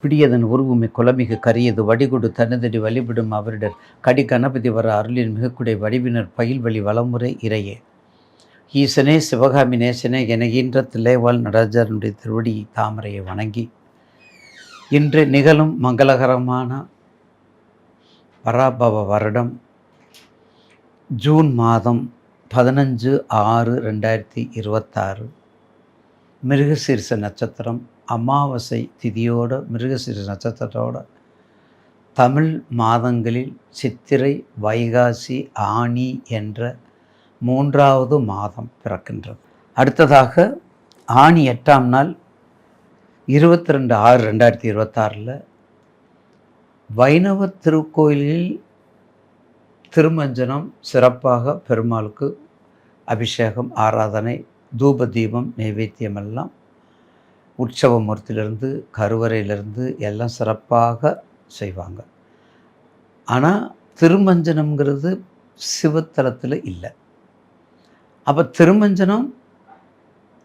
பிடியதன் உருவுமை குலமிகு கரியது வடிகொடு தனதடி வழிபடும் அவரிடர் கடி கணபதி வர அருளின் மிகக்குடை வடிவினர் பயில் வழி வளமுறை இறையே. ஈசனே சிவகாமி நேசனே எனகின்ற தில்லைவாழ் நடராஜனுடைய திருவடி தாமரையை வணங்கி இன்று நிகழும் மங்களகரமான பராபவ வருடம் ஜூன் மாதம் 15/6/2026 மிருகசீரிஷ நட்சத்திரம் அமாவாசை திதியோட மிருகசீரிஷ நட்சத்திரத்தோட தமிழ் மாதங்களில் சித்திரை வைகாசி ஆனி என்ற 3வது மாதம் பிறக்கின்றது. அடுத்ததாக ஆனி 8ஆம் நாள் 22/6/2026 வைணவ திருக்கோயிலில் திருமஞ்சனம் சிறப்பாக பெருமாளுக்கு அபிஷேகம் ஆராதனை தூப தீபம் நைவேத்தியம் எல்லாம் உற்சவமூர்த்தியிலிருந்து கருவறையிலிருந்து எல்லாம் சிறப்பாக செய்வாங்க. ஆனால் திருமஞ்சனம்ங்கிறது சிவத்தலத்தில் இல்லை. அப்போ திருமஞ்சனம்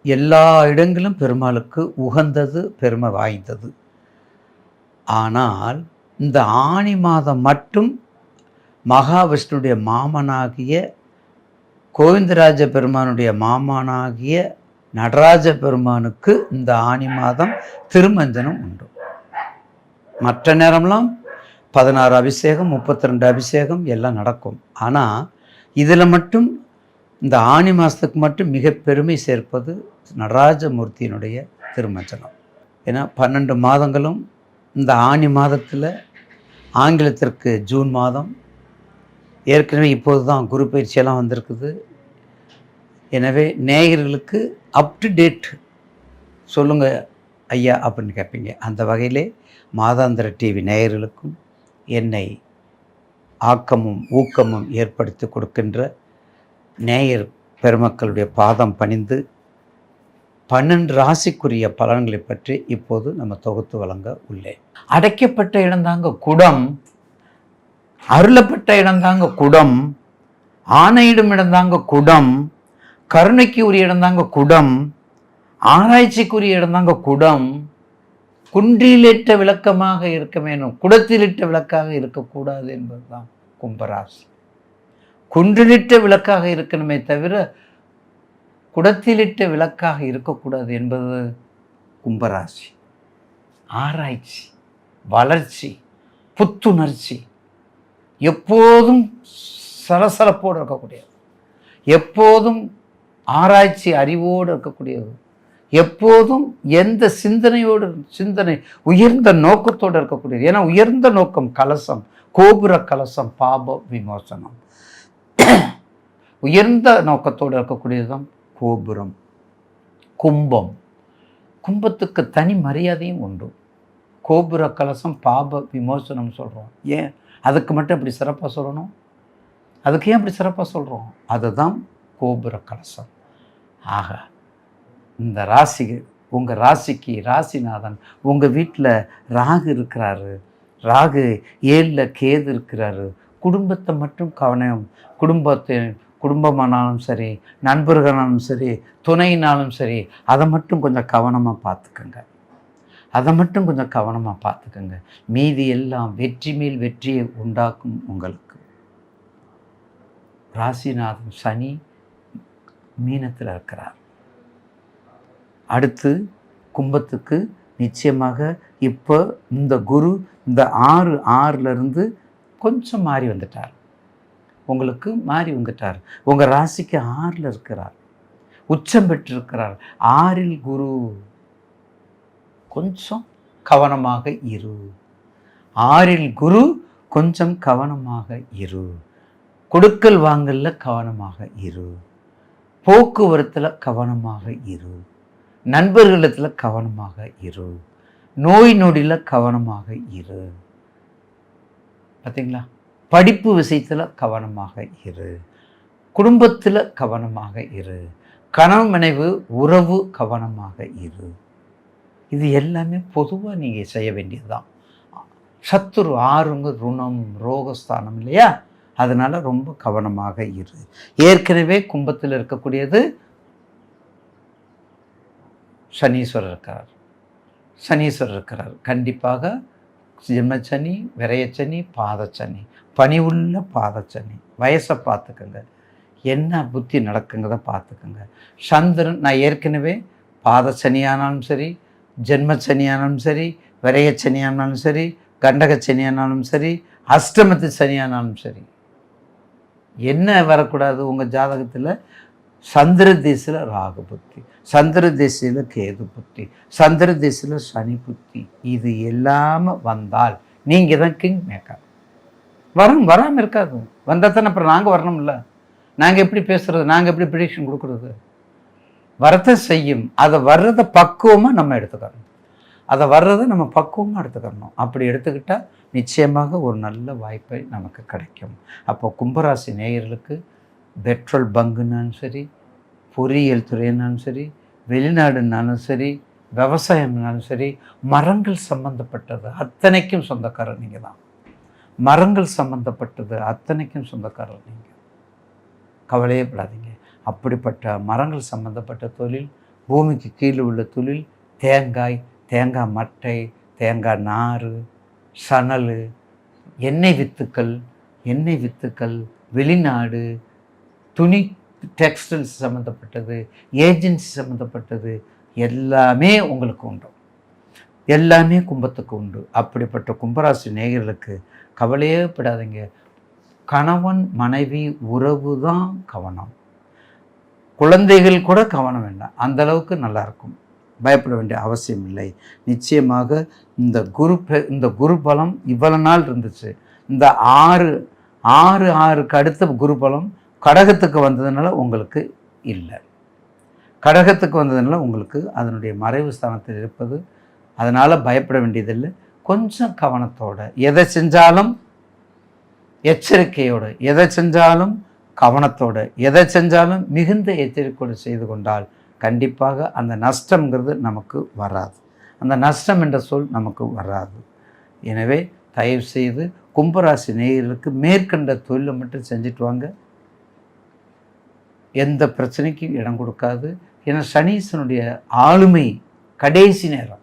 எல்லா இடங்களும் பெருமாளுக்கு உகந்தது, பெருமை வாய்ந்தது. ஆனால் இந்த ஆனி மாதம் மட்டும் மகாவிஷ்ணுடைய மாமனாகிய கோவிந்தராஜ பெருமானுடைய மாமனாகிய நடராஜ பெருமானுக்கு இந்த ஆனி மாதம் திருமஞ்சனம் உண்டு. மற்ற நேரம்லாம் 16 அபிஷேகம் 32 அபிஷேகம் எல்லாம் நடக்கும். ஆனால் இதில் மட்டும் இந்த ஆனி மாதத்துக்கு மட்டும் மிக பெருமை சேர்ப்பது நடராஜமூர்த்தியினுடைய திருமஞ்சனம். ஏன்னா 12 மாதங்களும் இந்த ஆனி மாதத்தில் ஆங்கிலத்திற்கு ஜூன் மாதம் ஏற்கனவே இப்போது தான் குரு பயிற்சியெல்லாம் வந்திருக்குது. எனவே நேயர்களுக்கு அப் டு டேட் சொல்லுங்கள் ஐயா அப்படின்னு கேட்பீங்க. அந்த வகையிலே மாதாந்திர டிவி நேயர்களுக்கும் என்னை ஆக்கமும் ஊக்கமும் ஏற்படுத்தி கொடுக்கின்ற நேயர் பெருமக்களுடைய பாதம் பணிந்து 12 ராசிக்குரிய பலன்களை பற்றி இப்போது நம்ம தொகுத்து வழங்க உள்ளேன். அடைக்கப்பட்ட இடம்தாங்க குடம், அருளப்பட்ட இடம்தாங்க குடம், ஆணையிடும் இடம்தாங்க குடம், கருணைக்கு உரிய இடம்தாங்க குடம், ஆராய்ச்சிக்குரிய இடம்தாங்க குடம், குன்றிலிட்ட விளக்கமாக இருக்க வேணும், குடத்திலிட்ட விளக்காக இருக்கக்கூடாது என்பதுதான் கும்பராசி. குன்றிலிட்ட விளக்காக இருக்கணுமே தவிர குடத்திலிட்ட விளக்காக இருக்கக்கூடாது என்பது கும்பராசி. ஆராய்ச்சி, வளர்ச்சி, புத்துணர்ச்சி, எப்போதும் சலசலப்போடு இருக்கக்கூடியது, எப்போதும் ஆராய்ச்சி அறிவோடு இருக்கக்கூடியது, எப்போதும் எந்த சிந்தனை உயர்ந்த நோக்கத்தோடு இருக்கக்கூடியது. ஏன்னா உயர்ந்த நோக்கம் கலசம், கோபுர கலசம் பாப விமோசனம். உயர்ந்த நோக்கத்தோடு இருக்கக்கூடியதுதான் கோபுரம். கும்பம், கும்பத்துக்கு தனி மரியாதையும் உண்டு. கோபுர கலசம் பாப விமோசனம் சொல்கிறோம். ஏன் அதுக்கு மட்டும் இப்படி சிறப்பாக சொல்லணும்? அதுக்கு ஏன் இப்படி சிறப்பாக சொல்கிறோம்? அதுதான் கோபுர கலசம். ஆக இந்த ராசிக்கு, உங்கள் ராசிக்கு ராசிநாதன் உங்கள் வீட்டில் ராகு இருக்கிறாரு, ராகு 7ல் கேது இருக்கிறாரு. குடும்பத்தை மட்டும் கவனம், குடும்பமானாலும் சரி, நண்பர்களாலும் சரி, துணையினாலும் சரி, அதை மட்டும் கொஞ்சம் கவனமாக பார்த்துக்கங்க. மீதி எல்லாம் வெற்றி மேல் வெற்றியை உண்டாக்கும் உங்களுக்கு. ராசிநாதன் சனி மீனத்தில் இருக்கிறார். அடுத்து கும்பத்துக்கு நிச்சயமாக இப்போ இந்த குரு இந்த 6/6 கொஞ்சம் மாறி வந்துட்டார். உங்களுக்கு மாறி வந்துட்டார். உங்கள் ராசிக்கு 6ல் இருக்கிறார், உச்சம் பெற்றிருக்கிறார். 6ல் குரு. கொஞ்சம் கவனமாக இரு. 6ல் குரு, கொஞ்சம் கவனமாக இரு. கொடுக்கல் வாங்கல்ல கவனமாக இரு. போக்குவரத்தில் கவனமாக இரு. நண்பர்களிடத்தில் கவனமாக இரு. நோய் நொடியில் கவனமாக இரு. பார்த்தீங்களா? படிப்பு விஷயத்தில் கவனமாக இரு. குடும்பத்தில் கவனமாக இரு. கணவன் மனைவி உறவு கவனமாக இரு. இது எல்லாமே பொதுவாக நீங்கள் செய்ய வேண்டியதுதான். சத்துரு 6ங்க ருணம் ரோகஸ்தானம் இல்லையா? அதனால் ரொம்ப கவனமாக இரு. ஏற்கனவே கும்பத்தில் இருக்கக்கூடியது சனீஸ்வரர் இருக்கார். சனீஸ்வரர் இருக்கிறார். கண்டிப்பாக ஜென்மச்சனி, விரயச்சனி, பாதச்சனி, பனி உள்ள பாதச்சனி. வயசை பார்த்துக்கங்க, என்ன புத்தி நடக்குங்கிறத பார்த்துக்கங்க. சந்திரன், நான் ஏற்கனவே பாதச்சனியானாலும் சரி, ஜென்மச்சனியானாலும் சரி, விரயச்சனியானாலும் சரி, கண்டகச்சனியானாலும் சரி, அஷ்டமத்து சனியானாலும் சரி, என்ன வரக்கூடாது உங்கள் ஜாதகத்தில்? சந்திர திசையில் ராகு புத்தி, சந்திர திசையில் கேது புத்தி, சந்திர திசையில் சனி புத்தி, இது எல்லாமே வந்தால் நீங்கள் தான் கிங் மேக்கர். வராமல் இருக்காது. வந்தால் தானே அப்புறம் நாங்கள் வரணும்ல. நாங்கள் எப்படி பேசுகிறது, நாங்கள் எப்படி ப்ரிடிக்ஷன் கொடுக்குறது? வரத்தை செய்யும். அதை வர்றதை பக்குவமாக நம்ம எடுத்துக்கணும். அதை வர்றதை நம்ம பக்குவமாக எடுத்துக்கணும். அப்படி எடுத்துக்கிட்டால் நிச்சயமாக ஒரு நல்ல வாய்ப்பை நமக்கு கிடைக்கும். அப்போ கும்பராசி நேயர்களுக்கு பெட்ரோல் பங்குனாலும் சரி, பொறியியல் துறையினாலும் சரி, வெளிநாடுனாலும் சரி, விவசாயம்னாலும் சரி, மரங்கள் சம்பந்தப்பட்டது அத்தனைக்கும் சொந்தக்காரர் நீங்கள் தான். மரங்கள் சம்பந்தப்பட்டது அத்தனைக்கும் சொந்தக்காரர் நீங்கள். கவலையே படாதீங்க. அப்படிப்பட்ட மரங்கள் சம்பந்தப்பட்ட தொழில், பூமிக்கு கீழே உள்ள தொழில், தேங்காய், தேங்காய் மட்டை, தேங்காய் நார், சணல், எண்ணெய் வித்துக்கள், வெளிநாடு, துணி டெக்ஸ்டைல்ஸ் சம்மந்தப்பட்டது, ஏஜென்சி சம்மந்தப்பட்டது எல்லாமே உங்களுக்கு உண்டு. எல்லாமே கும்பத்துக்கு உண்டு. அப்படிப்பட்ட கும்பராசி நேயர்களுக்கு கவலையே படாதீங்க. கணவன் மனைவி உறவு தான் கவனம். குழந்தைகள் கூட கவனம் வேண்டாம். அந்தளவுக்கு நல்லாயிருக்கும். பயப்பட வேண்டிய அவசியம் இல்லை. நிச்சயமாக இந்த குரு பலம் இவ்வளவு நாள் இருந்துச்சு. இந்த ஆறுக்கு அடுத்த குரு பலம் கடகத்துக்கு வந்ததுனால உங்களுக்கு இல்லை. கடகத்துக்கு வந்ததுனால உங்களுக்கு அதனுடைய மறைவு ஸ்தானத்தில் இருப்பது. அதனால் பயப்பட வேண்டியதில்லை. கொஞ்சம் கவனத்தோடு எதை செஞ்சாலும் எச்சரிக்கையோடு, எதை செஞ்சாலும் கவனத்தோடு, எதை செஞ்சாலும் மிகுந்த எச்சரிக்கையோடு செய்து கொண்டால் கண்டிப்பாக அந்த நஷ்டங்கிறது நமக்கு வராது. அந்த நஷ்டம் என்ற சொல் நமக்கு வராது. எனவே தயவு செய்து கும்பராசி நேயர்களுக்கு மேற்கண்ட தொழிலை மட்டும் செஞ்சுட்டு வாங்க. எந்த பிரச்சனைக்கும் இடம் கொடுக்காது. ஏன்னா சனீசனுடைய ஆளுமை கடைசி நேரம்,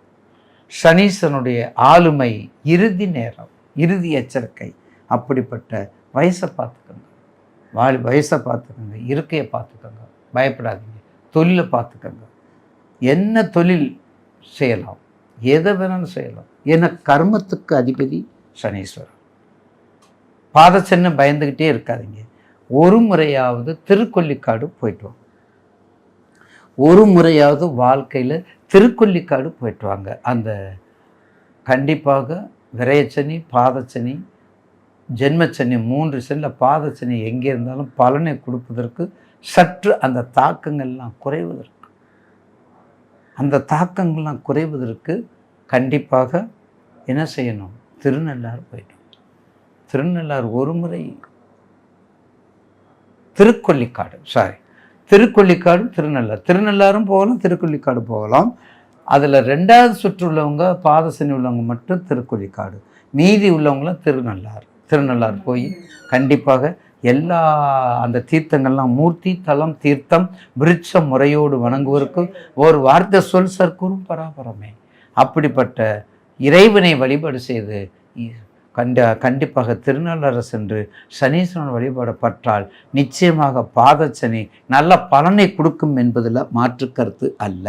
சனீசனுடைய ஆளுமை இறுதி நேரம், இறுதி எச்சரிக்கை. அப்படிப்பட்ட வயசை பார்த்துக்கோங்க, வயசை பார்த்துக்கோங்க, இருக்கையை பார்த்துக்கோங்க, பயப்படாதீங்க. தொழிலை பார்த்துக்கோங்க. என்ன தொழில் செய்யலாம், எதை வேணாலும் செய்யலாம். ஏன்னா கர்மத்துக்கு அதிபதி சனீஸ்வரர். பாதச்சன்னு பயந்துக்கிட்டே இருக்காதீங்க. ஒரு முறையாவது திருக்கொல்லிக்காடு போயிட்டு வாங்க. ஒரு முறையாவது வாழ்க்கையில் திருக்கொல்லிக்காடு போயிட்டு வாங்க. அந்த கண்டிப்பாக விரயச்சனி, பாதச்சனி, ஜென்மச்சனி 3 செல்ல பாதச்சனி எங்கே இருந்தாலும் பலனை கொடுப்பதற்கு சற்று அந்த தாக்கங்கள்லாம் குறைவதற்கு கண்டிப்பாக என்ன செய்யணும்? திருநள்ளாறு போயிட்டோம். திருநள்ளாறு ஒரு முறை, திருக்கொல்லிக்காடும் திருநள்ளாரும் போகலாம், திருக்கொல்லிக்காடு போகலாம். அதில் 2வது சுற்று உள்ளவங்க பாதசனி உள்ளவங்க மட்டும் திருக்கொல்லிக்காடு, மீதி உள்ளவங்களாம் திருநள்ளாறு போய் கண்டிப்பாக எல்லா அந்த தீர்த்தங்கள்லாம் மூர்த்தி தலம் தீர்த்தம் விருட்சம் முறையோடு வணங்குவதற்கு ஒரு வார்த்தை சொல் சர்க்குரும் பராபரமே. அப்படிப்பட்ட இறைவனை வழிபாடு செய்து கண்டிப்பாக திருநள்ளாறு சென்று சனீஸ்வரன் வழிபாடு பற்றால் நிச்சயமாக பாதச்சனி நல்ல பலனை கொடுக்கும் என்பதில் மாற்று கருத்து அல்ல.